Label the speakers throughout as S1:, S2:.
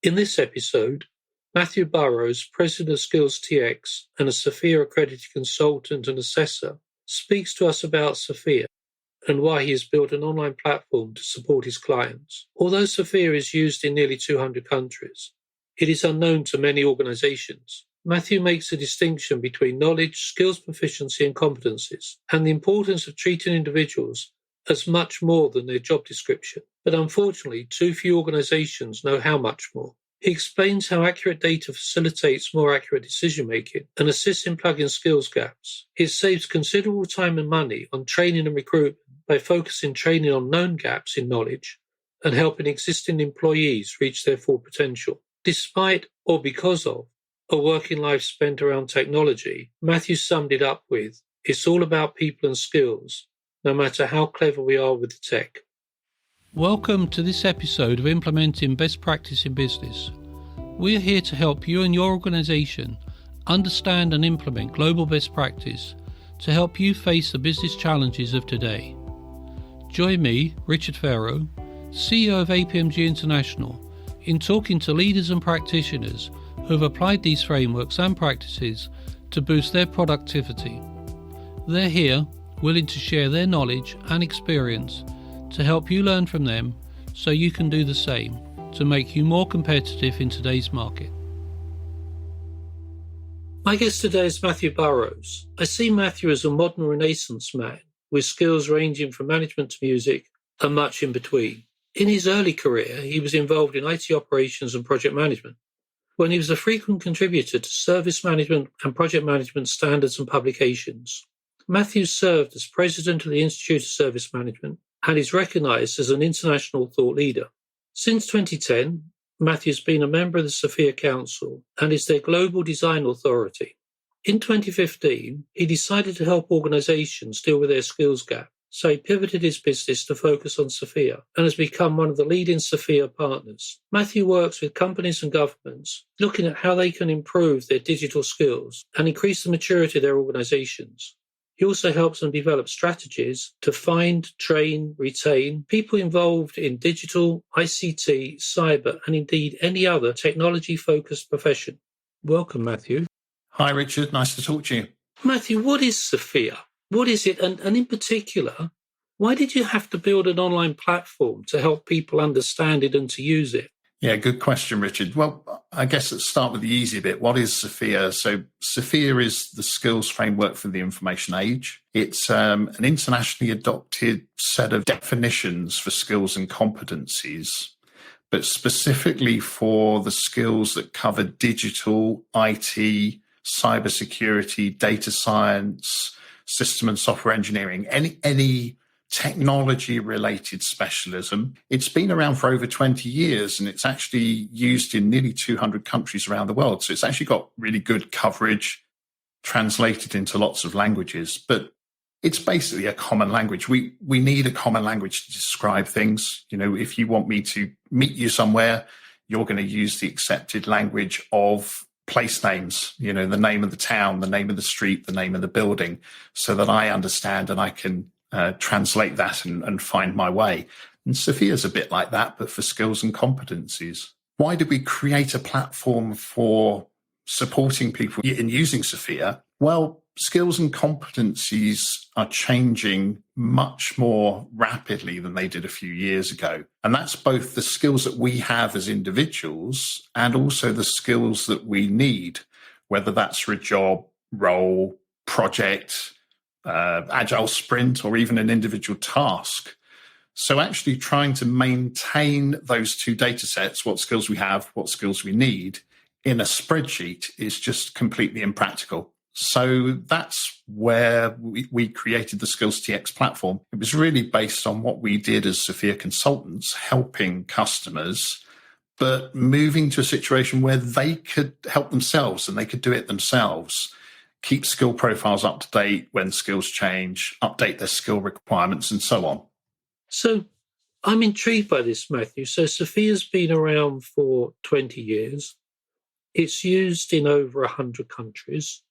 S1: In this episode, Matthew Burrows, President of SkillsTx and a SFIA accredited consultant and assessor, speaks to us about SFIA and why he has built an online platform to support his clients. Although SFIA is used in nearly 200 countries, it is unknown to many organizations. Matthew makes a distinction between knowledge, skills proficiency and competencies, and the importance of treating individuals as much more than their job description. But unfortunately, too few organizations know how much more. He explains how accurate data facilitates more accurate decision-making and assists in plugging skills gaps. It saves considerable time and money on training and recruitment by focusing training on known gaps in knowledge and helping existing employees reach their full potential. Despite or because of a working life spent around technology, Matthew summed it up with, "It's all about people and skills, no matter how clever we are with the tech." Welcome to this episode of Implementing Best Practice in Business. We are here to help you and your organization understand and implement global best practice to help you face the business challenges of today. Join me, Richard Pharro, CEO of APMG International, in talking to leaders and practitioners who have applied these frameworks and practices to boost their productivity. They're here, willing to share their knowledge and experience to help you learn from them so you can do the same to make you more competitive in today's market. My guest today is Matthew Burrows. I see Matthew as a modern Renaissance man with skills ranging from management to music and much in between. In his early career, he was involved in IT operations and project management, when he was a frequent contributor to service management and project management standards and publications. Matthew served as president of the Institute of Service Management and is recognized as an international thought leader. Since 2010, Matthew has been a member of the SFIA Council and is their global design authority. In 2015, he decided to help organizations deal with their skills gap, so he pivoted his business to focus on SFIA and has become one of the leading SFIA partners. Matthew works with companies and governments, looking at how they can improve their digital skills and increase the maturity of their organizations. He also helps them develop strategies to find, train, retain people involved in digital, ICT, cyber, and indeed any other technology-focused profession. Welcome, Matthew.
S2: Hi, Richard. Nice to talk to you.
S1: Matthew, what is SFIA? What is it? And in particular, why did you have to build an online platform to help people understand it and to use it?
S2: Yeah, good question, Richard. Well, I guess let's start with the easy bit. What is SFIA? So SFIA is the skills framework for the information age. It's an internationally adopted set of definitions for skills and competencies, but specifically for the skills that cover digital, IT, cybersecurity, data science, system and software engineering, any technology-related specialism. It's been around for over 20 years, and it's actually used in nearly 200 countries around the world. So it's actually got really good coverage, translated into lots of languages. But it's basically a common language. We need a common language to describe things. You know, if you want me to meet you somewhere, you're going to use the accepted language of place names, you know, the name of the town, the name of the street, the name of the building, so that I understand and I can translate that and find my way. And SFIA is a bit like that, but for skills and competencies. Why did we create a platform for supporting people in using SFIA? Well, skills and competencies are changing much more rapidly than they did a few years ago. And that's both the skills that we have as individuals and also the skills that we need, whether that's for a job, role, project, agile sprint, or even an individual task. So actually trying to maintain those two data sets, what skills we have, what skills we need, in a spreadsheet is just completely impractical. So that's where we created the SkillsTx platform. It was really based on what we did as SFIA consultants, helping customers, but moving to a situation where they could help themselves and they could do it themselves. Keep skill profiles up to date when skills change, update their skill requirements, and so on.
S1: So I'm intrigued by this, Matthew. So SFIA's been around for 20 years. It's used in over 100 countries.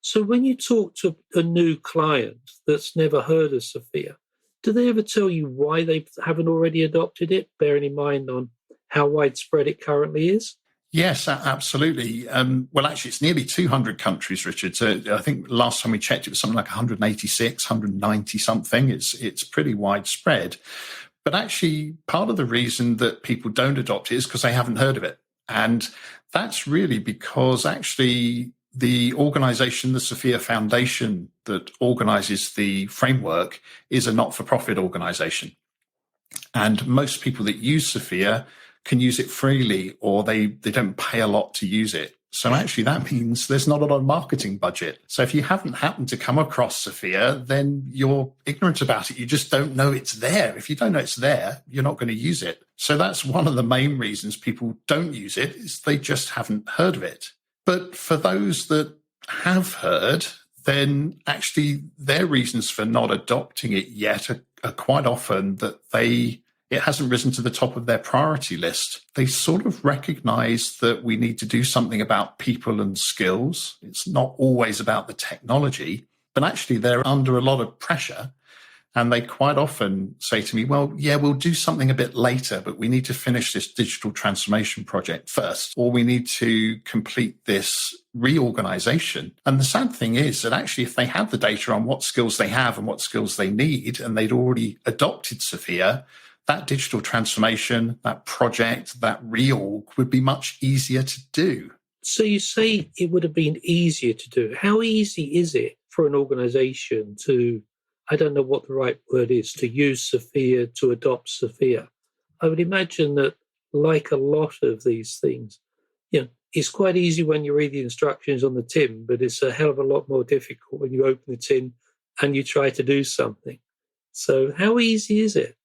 S1: So when you talk to a new client that's never heard of SFIA, do they ever tell you why they haven't already adopted it, bearing in mind on how widespread it currently is?
S2: Yes, absolutely. Well, actually, it's nearly 200 countries, Richard. So I think last time we checked, it was something like 186, 190 something. It's pretty widespread. But actually, part of the reason that people don't adopt it is because they haven't heard of it. And that's really because actually the organization, the SFIA Foundation that organizes the framework, is a not-for-profit organization. And most people that use SFIA can use it freely, or they don't pay a lot to use it. So actually that means there's not a lot of marketing budget. So if you haven't happened to come across SFIA, then you're ignorant about it. You just don't know it's there. If you don't know it's there, you're not going to use it. So that's one of the main reasons people don't use it, is they just haven't heard of it. But for those that have heard, then actually their reasons for not adopting it yet are quite often that it hasn't risen to the top of their priority list. They sort of recognize that we need to do something about people and skills. It's not always about the technology, but actually they're under a lot of pressure. And they quite often say to me, well, yeah, we'll do something a bit later, but we need to finish this digital transformation project first, or we need to complete this reorganization. And the sad thing is that actually, if they had the data on what skills they have and what skills they need, and they'd already adopted SFIA, that digital transformation, that project, that reorg would be much easier to do.
S1: So you say it would have been easier to do. How easy is it for an organization to, I don't know what the right word is, to use SFIA, to adopt SFIA? I would imagine that, like a lot of these things, it's quite easy when you read the instructions on the tin, but it's a hell of a lot more difficult when you open the tin and you try to do something. So how easy is it?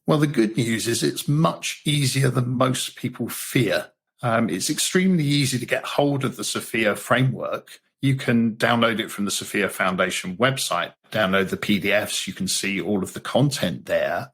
S2: Well, the good news is it's much easier than most people fear. It's extremely easy to get hold of the SFIA framework. You can download it from the SFIA Foundation website, download the PDFs, you can see all of the content there.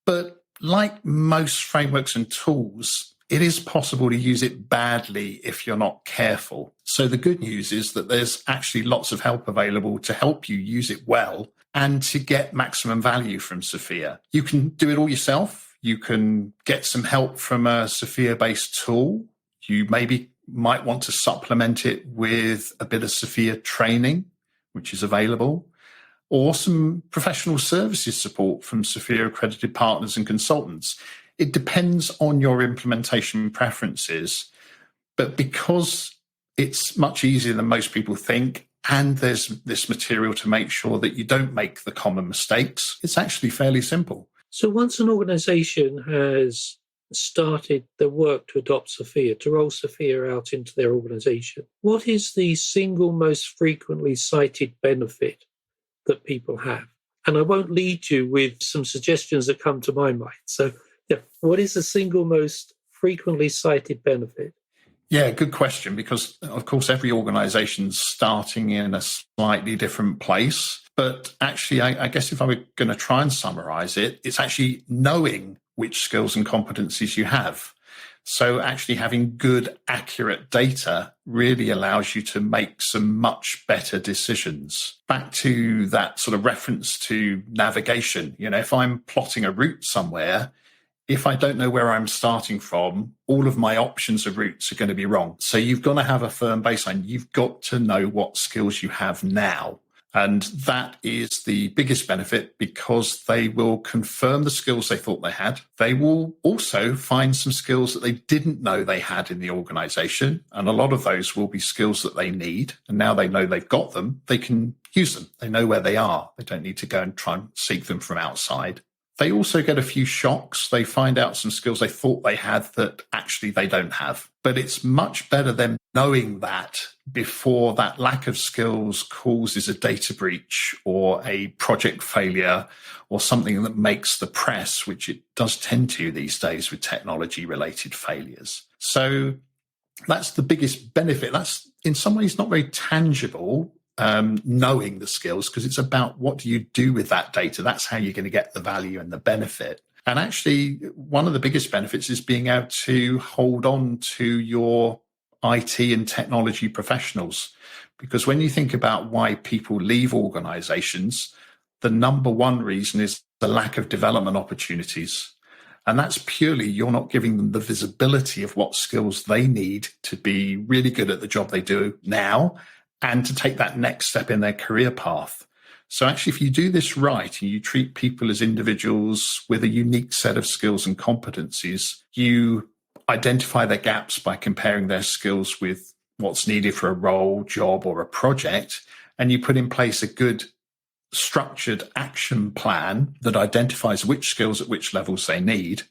S2: But like most frameworks and tools, it is possible to use it badly if you're not careful. So the good news is that there's actually lots of help available to help you use it well and to get maximum value from SFIA. You can do it all yourself. You can get some help from a SFIA-based tool. You might want to supplement it with a bit of SFIA training, which is available, or some professional services support from SFIA accredited partners and consultants. It depends on your implementation preferences, but because it's much easier than most people think, and there's this material to make sure that you don't make the common mistakes, it's actually fairly simple.
S1: So once an organization has started the work to adopt SFIA, to roll SFIA out into their organization, what is the single most frequently cited benefit that people have? And I won't lead you with some suggestions that come to my mind. So what is the single most frequently cited benefit?
S2: Yeah, good question, because of course every organization's starting in a slightly different place. But actually, I guess if I were going to try and summarize it, it's actually knowing which skills and competencies you have. So actually having good, accurate data really allows you to make some much better decisions. Back to that sort of reference to navigation, if I'm plotting a route somewhere, if I don't know where I'm starting from, all of my options of routes are going to be wrong. So you've got to have a firm baseline. You've got to know what skills you have now. And that is the biggest benefit, because they will confirm the skills they thought they had. They will also find some skills that they didn't know they had in the organization. And a lot of those will be skills that they need. And now they know they've got them, they can use them. They know where they are. They don't need to go and try and seek them from outside. They also get a few shocks. They find out some skills they thought they had that actually they don't have. But it's much better them knowing that before that lack of skills causes a data breach or a project failure or something that makes the press, which it does tend to these days with technology-related failures. So that's the biggest benefit. That's in some ways not very tangible, knowing the skills, because it's about what do you do with that data. That's how you're going to get the value and the benefit. And actually, one of the biggest benefits is being able to hold on to your IT and technology professionals. Because when you think about why people leave organizations, the number one reason is the lack of development opportunities. And that's purely you're not giving them the visibility of what skills they need to be really good at the job they do now and to take that next step in their career path. So actually, if you do this right and you treat people as individuals with a unique set of skills and competencies, you identify their gaps by comparing their skills with what's needed for a role, job, or a project, and you put in place a good structured action plan that identifies which skills at which levels they need,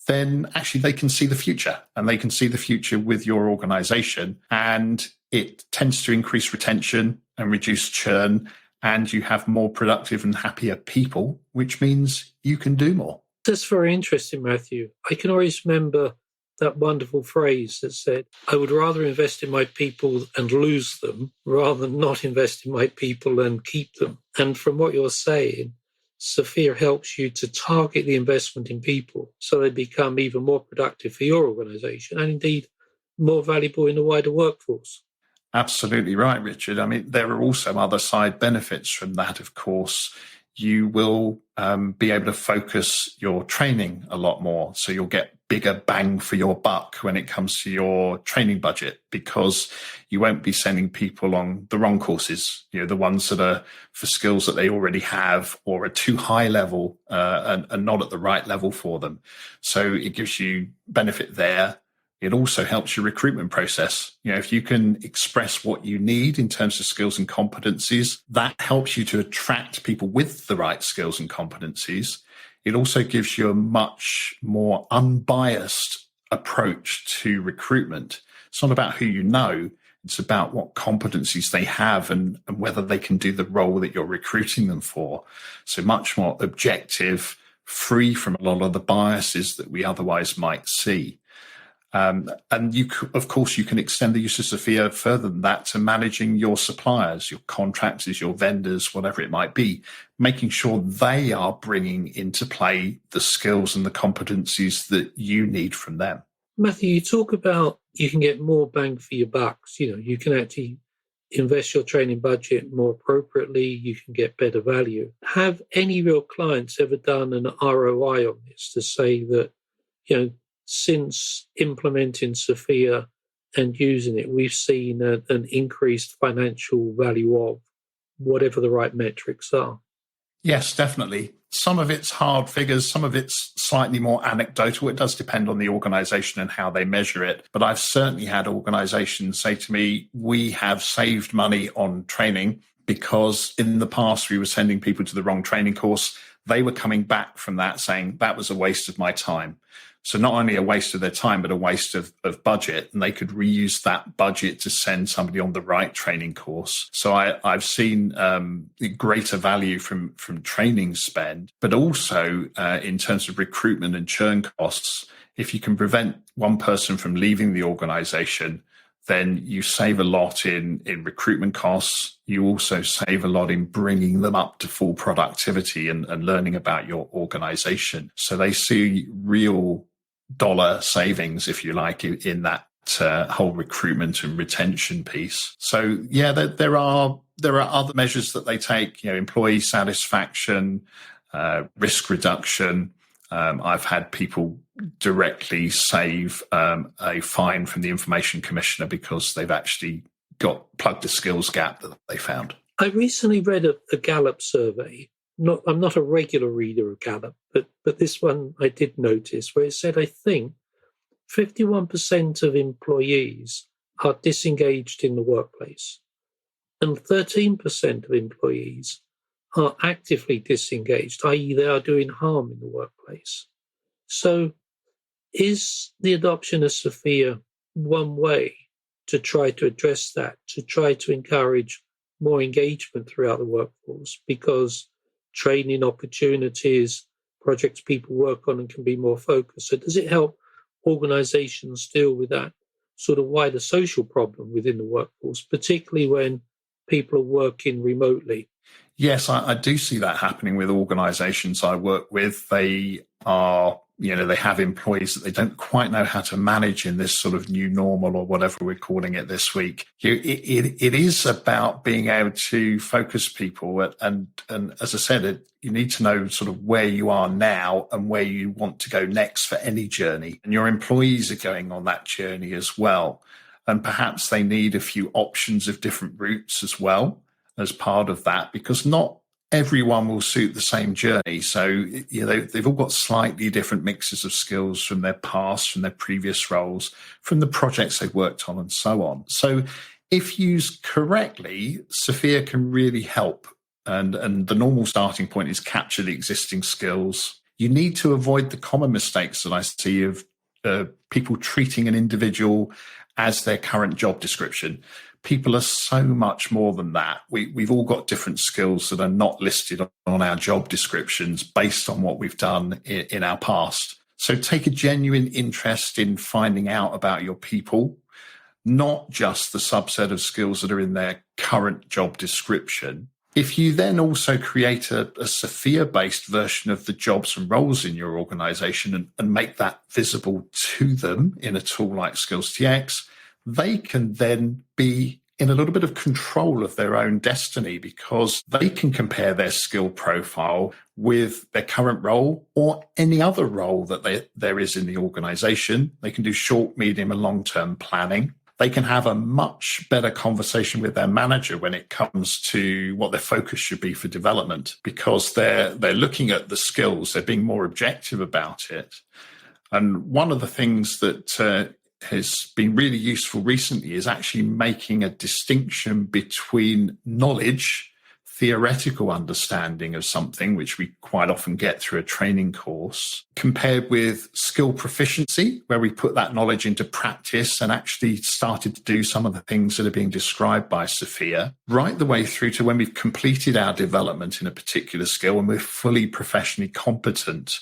S2: then actually they can see the future, and they can see the future with your organization, and it tends to increase retention and reduce churn, and you have more productive and happier people, which means you can do more.
S1: That's very interesting, Matthew. I can always remember that wonderful phrase that said, I would rather invest in my people and lose them rather than not invest in my people and keep them. And from what you're saying, SFIA helps you to target the investment in people so they become even more productive for your organization and indeed more valuable in the wider workforce.
S2: Absolutely right, Richard. I mean, there are also other side benefits from that, of course. You will be able to focus your training a lot more. So you'll get bigger bang for your buck when it comes to your training budget, because you won't be sending people on the wrong courses, the ones that are for skills that they already have or are too high level and not at the right level for them. So it gives you benefit there. It also helps your recruitment process. If you can express what you need in terms of skills and competencies, that helps you to attract people with the right skills and competencies. It also gives you a much more unbiased approach to recruitment. It's not about who you know. It's about what competencies they have and whether they can do the role that you're recruiting them for. So much more objective, free from a lot of the biases that we otherwise might see. And of course, you can extend the use of SFIA further than that to managing your suppliers, your contractors, your vendors, whatever it might be, making sure they are bringing into play the skills and the competencies that you need from them.
S1: Matthew, you talk about you can get more bang for your bucks. You can actually invest your training budget more appropriately. You can get better value. Have any real clients ever done an ROI on this to say that, since implementing SFIA and using it, we've seen an increased financial value of whatever the right metrics are?
S2: Yes, definitely. Some of it's hard figures, some of it's slightly more anecdotal. It does depend on the organization and how they measure it. But I've certainly had organizations say to me, we have saved money on training because in the past we were sending people to the wrong training course. They were coming back from that saying that was a waste of my time. So not only a waste of their time, but a waste of budget, and they could reuse that budget to send somebody on the right training course. So I've seen greater value from training spend, but also in terms of recruitment and churn costs. If you can prevent one person from leaving the organization, then you save a lot in recruitment costs. You also save a lot in bringing them up to full productivity and learning about your organization. So they see real dollar savings, if you like, in that whole recruitment and retention piece. So yeah, there are other measures that they take, employee satisfaction, risk reduction. I've had people directly save a fine from the Information Commissioner because they've actually plugged a skills gap that they found.
S1: I recently read a Gallup survey. I'm not a regular reader of Gallup, but this one I did notice where it said, I think 51% of employees are disengaged in the workplace and 13% of employees are actively disengaged, i.e. they are doing harm in the workplace. So is the adoption of SFIA one way to try to address that, to try to encourage more engagement throughout the workforce? Because training opportunities, projects people work on and can be more focused. So does it help organizations deal with that sort of wider social problem within the workforce, particularly when people are working remotely?
S2: Yes, I do see that happening with organizations I work with. They are they have employees that they don't quite know how to manage in this sort of new normal or whatever we're calling it this week. It is about being able to focus people. And as I said, you need to know sort of where you are now and where you want to go next for any journey. And your employees are going on that journey as well. And perhaps they need a few options of different routes as well as part of that, because not everyone will suit the same journey. So they've all got slightly different mixes of skills from their past, from their previous roles, from the projects they've worked on, and so on. So if used correctly, SFIA can really help. And the normal starting point is capture the existing skills. You need to avoid the common mistakes that I see of people treating an individual as their current job description. People are so much more than that. We've all got different skills that are not listed on our job descriptions based on what we've done in our past. So take a genuine interest in finding out about your people, not just the subset of skills that are in their current job description. If you then also create a SFIA-based version of the jobs and roles in your organization and make that visible to them in a tool like SkillsTx, they can then be in a little bit of control of their own destiny, because they can compare their skill profile with their current role or any other role that there is in the organization. They can do short, medium, and long-term planning. They can have a much better conversation with their manager when it comes to what their focus should be for development, because they're looking at the skills, they're being more objective about it. And one of the things that has been really useful recently is actually making a distinction between knowledge, theoretical understanding of something, which we quite often get through a training course, compared with skill proficiency, where we put that knowledge into practice and actually started to do some of the things that are being described by SFIA, right the way through to when we've completed our development in a particular skill and we're fully professionally competent.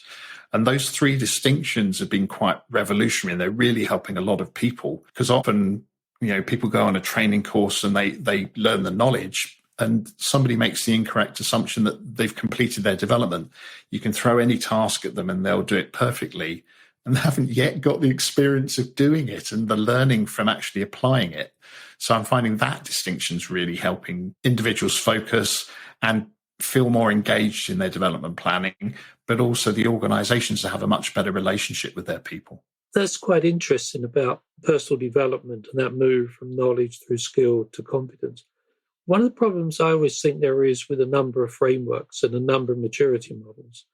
S2: And those three distinctions have been quite revolutionary, and they're really helping a lot of people, because often, people go on a training course and they learn the knowledge, and somebody makes the incorrect assumption that they've completed their development. You can throw any task at them and they'll do it perfectly, and they haven't yet got the experience of doing it and the learning from actually applying it. So I'm finding that distinction is really helping individuals focus and feel more engaged in their development planning, but also the organizations to have a much better relationship with their people.
S1: That's quite interesting about personal development and that move from knowledge through skill to competence. One of the problems I always think there is with a number of frameworks and a number of maturity models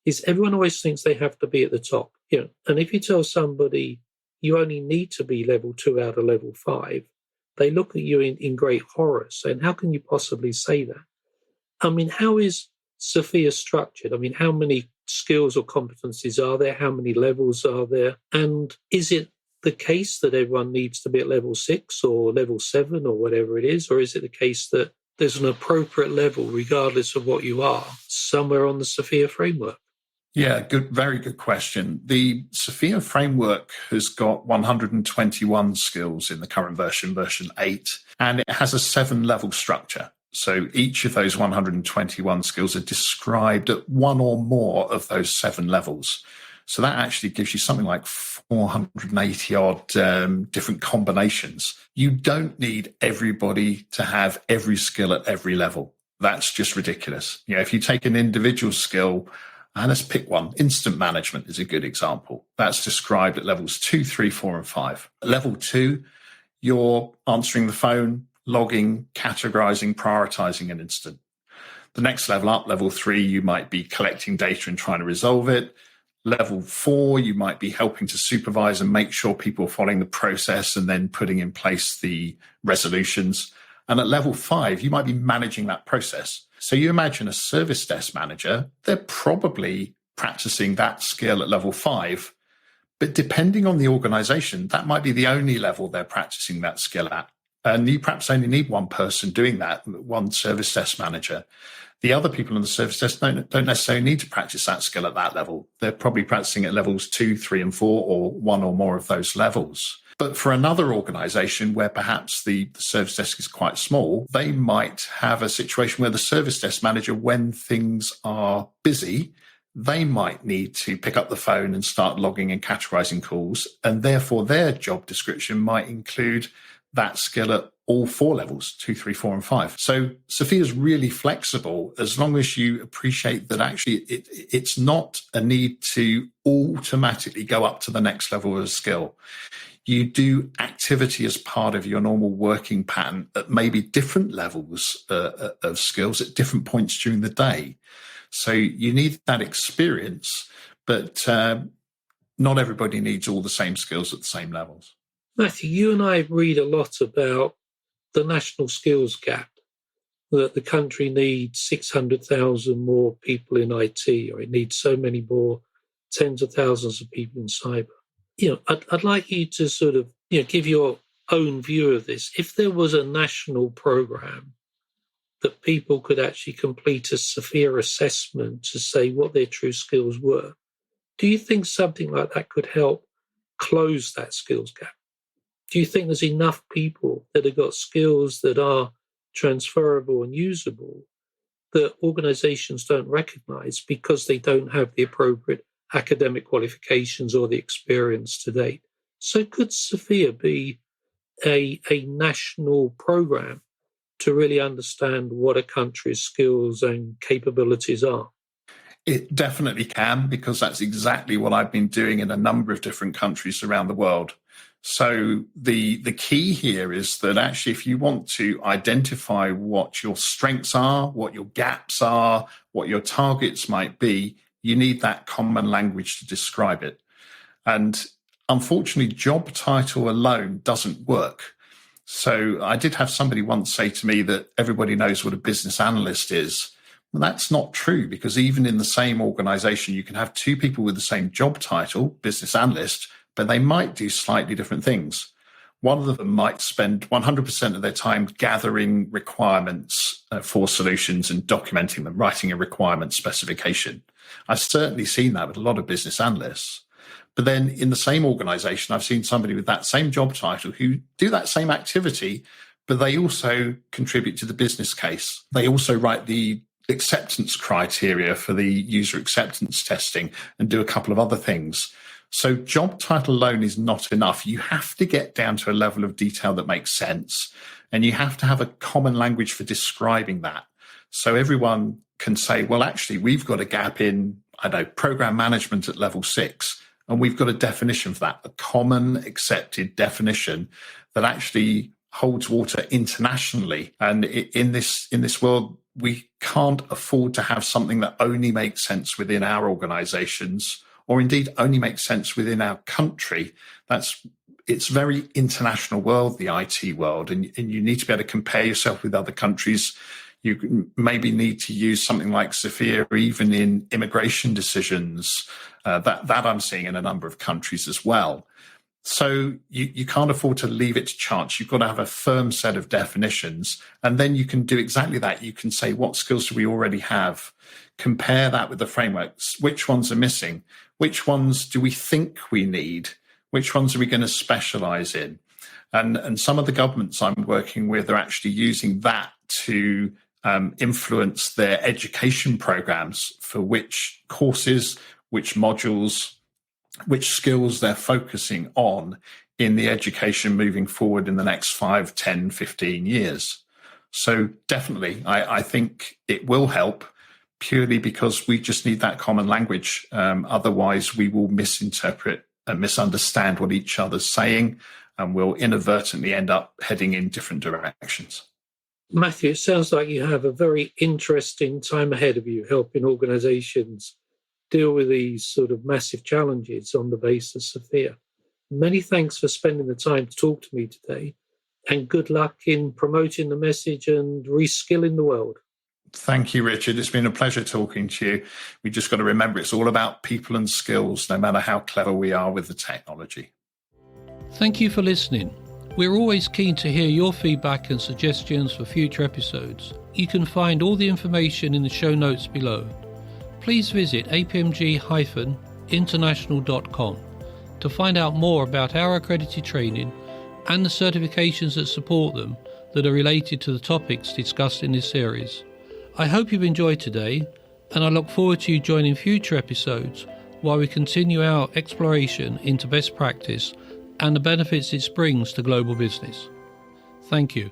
S1: is everyone always thinks they have to be at the top. And if you tell somebody you only need to be level 2 out of level 5, they look at you in great horror, saying, how can you possibly say that? I mean, how is SFIA structured? I mean, how many skills or competencies are there? How many levels are there? And is it the case that everyone needs to be at level 6 or level 7 or whatever it is? Or is it the case that there's an appropriate level, regardless of what you are, somewhere on the SFIA framework?
S2: Yeah, very good question. The SFIA framework has got 121 skills in the current version 8, and it has a 7-level structure. So each of those 121 skills are described at one or more of those 7 levels. So that actually gives you something like 480 odd different combinations. You don't need everybody to have every skill at every level. That's just ridiculous. If you take an individual skill, and let's pick one, instant management is a good example. That's described at levels 2, 3, 4, and 5. At level 2, you're answering the phone, logging, categorizing, prioritizing an incident. The next level up, level 3, you might be collecting data and trying to resolve it. Level 4, you might be helping to supervise and make sure people are following the process and then putting in place the resolutions. And at level 5, you might be managing that process. So you imagine a service desk manager, they're probably practicing that skill at level 5, but depending on the organization, that might be the only level they're practicing that skill at. And you perhaps only need one person doing that, one service desk manager. The other people on the service desk don't necessarily need to practice that skill at that level. They're probably practicing at levels 2, 3, and 4, or one or more of those levels. But for another organization where perhaps the service desk is quite small, they might have a situation where the service desk manager, when things are busy, they might need to pick up the phone and start logging and categorizing calls. And therefore, their job description might include that skill at all 4 levels, 2, 3, 4, and 5. So SFIA is really flexible as long as you appreciate that actually it's not a need to automatically go up to the next level of a skill. You do activity as part of your normal working pattern at maybe different levels of skills at different points during the day. So you need that experience, but not everybody needs all the same skills at the same levels.
S1: Matthew, you and I read a lot about the national skills gap, that the country needs 600,000 more people in IT, or it needs so many more tens of thousands of people in cyber. I'd like you to sort of give your own view of this. If there was a national program that people could actually complete a SFIA assessment to say what their true skills were, do you think something like that could help close that skills gap? Do you think there's enough people that have got skills that are transferable and usable that organizations don't recognize because they don't have the appropriate academic qualifications or the experience to date? So could SFIA be a national program to really understand what a country's skills and capabilities are?
S2: It definitely can, because that's exactly what I've been doing in a number of different countries around the world. So the key here is that actually, if you want to identify what your strengths are, what your gaps are, what your targets might be, you need that common language to describe it. And unfortunately, job title alone doesn't work. So I did have somebody once say to me that everybody knows what a business analyst is. Well, that's not true, because even in the same organization, you can have 2 people with the same job title, business analyst, but they might do slightly different things. One of them might spend 100% of their time gathering requirements for solutions and documenting them, writing a requirement specification. I've certainly seen that with a lot of business analysts. But then in the same organization, I've seen somebody with that same job title who do that same activity, but they also contribute to the business case. They also write the acceptance criteria for the user acceptance testing and do a couple of other things. So job title alone is not enough. You have to get down to a level of detail that makes sense, and you have to have a common language for describing that. So everyone can say, well, actually, we've got a gap in, program management at level 6, and we've got a definition for that, a common accepted definition that actually holds water internationally. And in this world, we can't afford to have something that only makes sense within our organizations, or indeed only makes sense within our country. It's very international world, the IT world, and you need to be able to compare yourself with other countries. You maybe need to use something like SFIA even in immigration decisions. That I'm seeing in a number of countries as well. So you can't afford to leave it to chance. You've got to have a firm set of definitions, and then you can do exactly that. You can say, what skills do we already have? Compare that with the frameworks. Which ones are missing? Which ones do we think we need? Which ones are we going to specialize in? And some of the governments I'm working with are actually using that to influence their education programs for which courses, which modules, which skills they're focusing on in the education moving forward in the next 5, 10, 15 years. So definitely, I think it will help, purely because we just need that common language. Otherwise, we will misinterpret and misunderstand what each other's saying, and we'll inadvertently end up heading in different directions.
S1: Matthew, it sounds like you have a very interesting time ahead of you, helping organizations deal with these sort of massive challenges on the basis of SFIA. Many thanks for spending the time to talk to me today, and good luck in promoting the message and reskilling the world.
S2: Thank you, Richard. It's been a pleasure talking to you. We just got to remember it's all about people and skills, no matter how clever we are with the technology.
S3: Thank you for listening. We're always keen to hear your feedback and suggestions for future episodes. You can find all the information in the show notes below. Please visit apmg-international.com to find out more about our accredited training and the certifications that support them that are related to the topics discussed in this series. I hope you've enjoyed today, and I look forward to you joining future episodes while we continue our exploration into best practice and the benefits it brings to global business. Thank you.